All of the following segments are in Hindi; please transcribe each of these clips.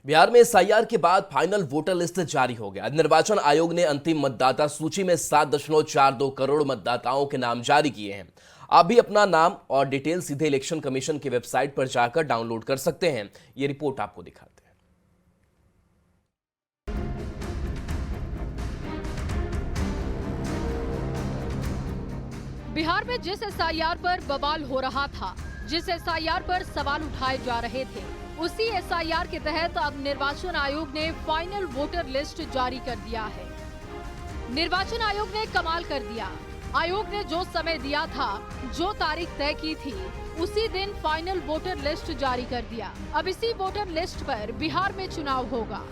बिहार में एसआईआर के बाद फाइनल वोटर लिस्ट जारी हो गया। निर्वाचन आयोग ने अंतिम मतदाता सूची में 7.42 करोड़ मतदाताओं के नाम जारी किए हैं। आप भी अपना नाम और डिटेल सीधे इलेक्शन कमीशन की वेबसाइट पर जाकर डाउनलोड कर सकते हैं। ये रिपोर्ट आपको दिखाते हैं। बिहार में जिस एसआईआर पर बवाल हो रहा था, जिस एसआईआर पर सवाल उठाए जा रहे थे, उसी एसआईआर के तहत अब निर्वाचन आयोग ने फाइनल वोटर लिस्ट जारी कर दिया है। निर्वाचन आयोग ने कमाल कर दिया। आयोग ने जो समय दिया था, जो तारीख तय की थी, उसी दिन फाइनल वोटर लिस्ट जारी कर दिया। अब इसी वोटर लिस्ट पर बिहार में चुनाव होगा।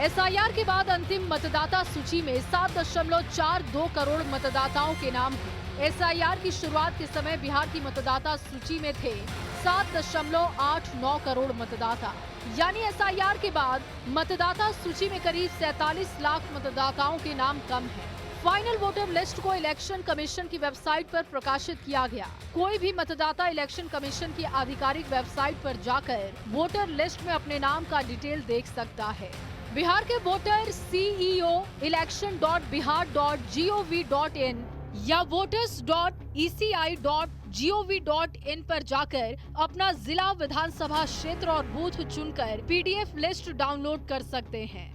एसआईआर के बाद अंतिम मतदाता सूची में 7.42 करोड़ मतदाताओं के नाम हैं। एसआईआर की शुरुआत के समय बिहार की मतदाता सूची में थे 7.89 करोड़ मतदाता, यानी एसआईआर के बाद मतदाता सूची में करीब 47 लाख मतदाताओं के नाम कम हैं। फाइनल वोटर लिस्ट को इलेक्शन कमीशन की वेबसाइट पर प्रकाशित किया गया। कोई भी मतदाता इलेक्शन कमीशन की आधिकारिक वेबसाइट पर जाकर वोटर लिस्ट में अपने नाम का डिटेल देख सकता है। बिहार के वोटर CEO election.bihar.gov.in या voters.eci.gov.in पर जाकर अपना जिला, विधानसभा क्षेत्र और बूथ चुनकर PDF लिस्ट डाउनलोड कर सकते हैं।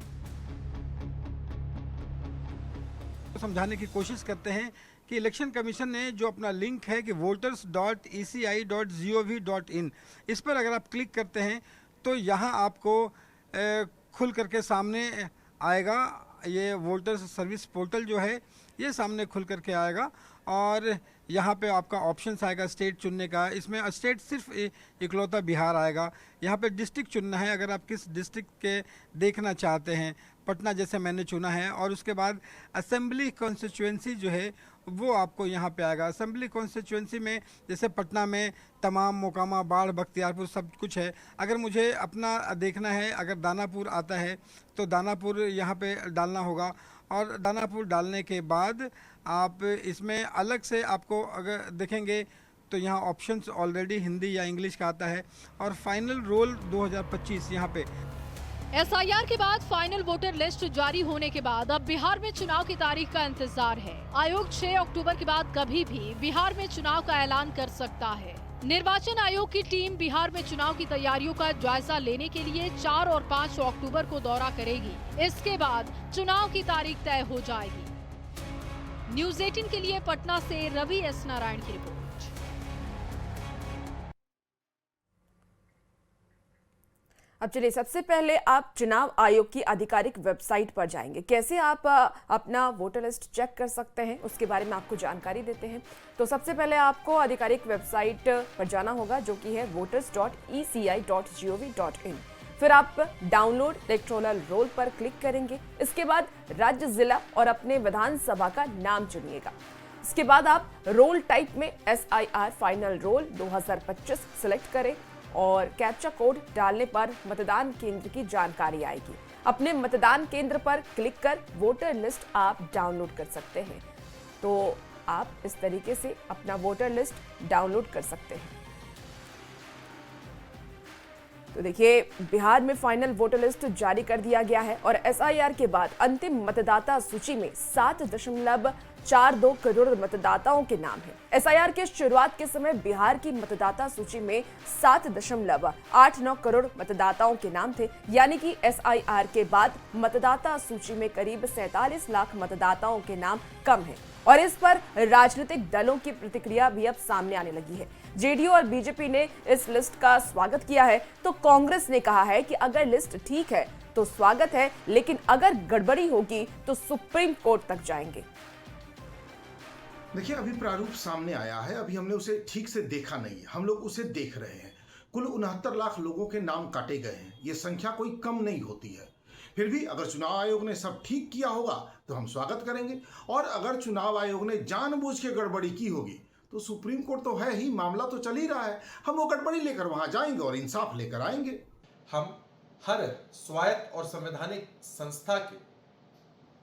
समझाने की कोशिश करते हैं कि इलेक्शन कमीशन ने जो अपना लिंक है कि voters.eci.gov.in, इस पर अगर आप क्लिक करते हैं तो यहाँ आपको खुल करके सामने आएगा। ये वोटर्स सर्विस पोर्टल जो है ये सामने खुल करके आएगा और यहाँ पे आपका ऑप्शंस आएगा स्टेट चुनने का। इसमें स्टेट सिर्फ इकलौता बिहार आएगा। यहाँ पे डिस्ट्रिक्ट चुनना है, अगर आप किस डिस्ट्रिक्ट के देखना चाहते हैं। पटना जैसे मैंने चुना है। और उसके बाद असेंबली कॉन्स्टिट्यूएंसी जो है वो आपको यहाँ पे आएगा। असेंबली कॉन्स्टिट्यूएंसी में जैसे पटना में तमाम, मोकामा, बाढ़, बख्तियारपुर सब कुछ है। अगर मुझे अपना देखना है, अगर दानापुर आता है तो दानापुर यहाँ पे डालना होगा। और दानापुर डालने के बाद आप इसमें अलग से आपको अगर देखेंगे तो यहाँ ऑप्शंस ऑलरेडी हिंदी या इंग्लिश का आता है। और फाइनल रोल 2025 यहाँ पे। एसआईआर के बाद फाइनल वोटर लिस्ट जारी होने के बाद अब बिहार में चुनाव की तारीख का इंतजार है। आयोग 6 अक्टूबर के बाद कभी भी बिहार में चुनाव का ऐलान कर सकता है। निर्वाचन आयोग की टीम बिहार में चुनाव की तैयारियों का जायजा लेने के लिए 4 और 5 अक्टूबर को दौरा करेगी। इसके बाद चुनाव की तारीख तय हो जाएगी। न्यूज़ 18 के लिए पटना से रवि एस नारायण की रिपोर्ट। अब चलिए, सबसे पहले आप चुनाव आयोग की आधिकारिक वेबसाइट पर जाएंगे। कैसे आप अपना वोटर लिस्ट चेक कर सकते हैं उसके बारे में आपको जानकारी देते हैं। तो सबसे पहले आपको आधिकारिक वेबसाइट पर जाना होगा जो कि है voters.eci.gov.in। फिर आप डाउनलोड इलेक्टोरल रोल पर क्लिक करेंगे। इसके बाद राज्य, जिला और अपने विधानसभा का नाम चुनिएगा। इसके बाद आप रोल टाइप में SIR फाइनल रोल 2025 सिलेक्ट करें और कैप्चा कोड डालने पर मतदान केंद्र की जानकारी आएगी। अपने मतदान केंद्र पर क्लिक कर वोटर लिस्ट आप डाउनलोड कर सकते हैं। तो आप इस तरीके से अपना वोटर लिस्ट डाउनलोड कर सकते हैं। तो देखिए, बिहार में फाइनल वोटर लिस्ट जारी कर दिया गया है और SIR के बाद अंतिम मतदाता सूची में 7.42 करोड़ मतदाताओं के नाम हैं। SIR के शुरुआत के समय बिहार की मतदाता सूची में 7.89 करोड़ मतदाताओं के नाम थे, यानी कि SIR के बाद मतदाता सूची में करीब 47 लाख मतदाताओं के नाम कम हैं। और इस पर राजनीतिक दलों की प्रतिक्रिया भी अब सामने आने लगी है। जेडीयू और बीजेपी ने इस लिस्ट का स्वागत किया है, तो कांग्रेस ने कहा है कि अगर लिस्ट ठीक है तो स्वागत है, लेकिन अगर गड़बड़ी होगी तो सुप्रीम कोर्ट तक जाएंगे। देखिए, अभी प्रारूप सामने आया है, अभी हमने उसे ठीक से देखा नहीं है, हम लोग उसे देख रहे हैं। कुल 69 लाख लोगों के नाम काटे गए हैं। ये संख्या कोई कम नहीं होती है। फिर भी अगर चुनाव आयोग ने सब ठीक किया होगा तो हम स्वागत करेंगे, और अगर चुनाव आयोग ने जानबूझ के गड़बड़ी की होगी तो सुप्रीम कोर्ट तो है ही, मामला तो चल ही रहा है। हम वो गड़बड़ी लेकर वहां जाएंगे और इंसाफ लेकर आएंगे। हम हर स्वायत्त और संवैधानिक संस्था के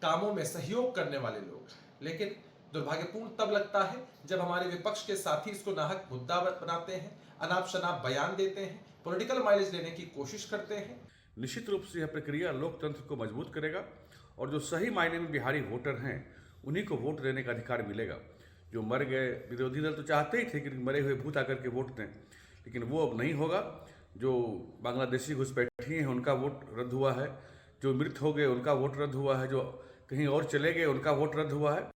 कामों में सहयोग करने वाले लोग, लेकिन दुर्भाग्यपूर्ण तब लगता है जब हमारे विपक्ष के साथी इसको नाहक मुद्दा बनाते हैं, अनाप शनाप बयान देते हैं, पॉलिटिकल माइलेज लेने की कोशिश करते हैं। निश्चित रूप से यह प्रक्रिया लोकतंत्र को मजबूत करेगा और जो सही मायने में बिहारी वोटर हैं उन्हीं को वोट देने का अधिकार मिलेगा। जो मर गए, विरोधी दल तो चाहते ही थे कि मरे हुए भूत आकर के वोट दें, लेकिन वो अब नहीं होगा। जो बांग्लादेशी घुसपैठी हैं उनका वोट रद्द हुआ है, जो मृत हो गए उनका वोट रद्द हुआ है, जो कहीं और चले गए उनका वोट रद्द हुआ है।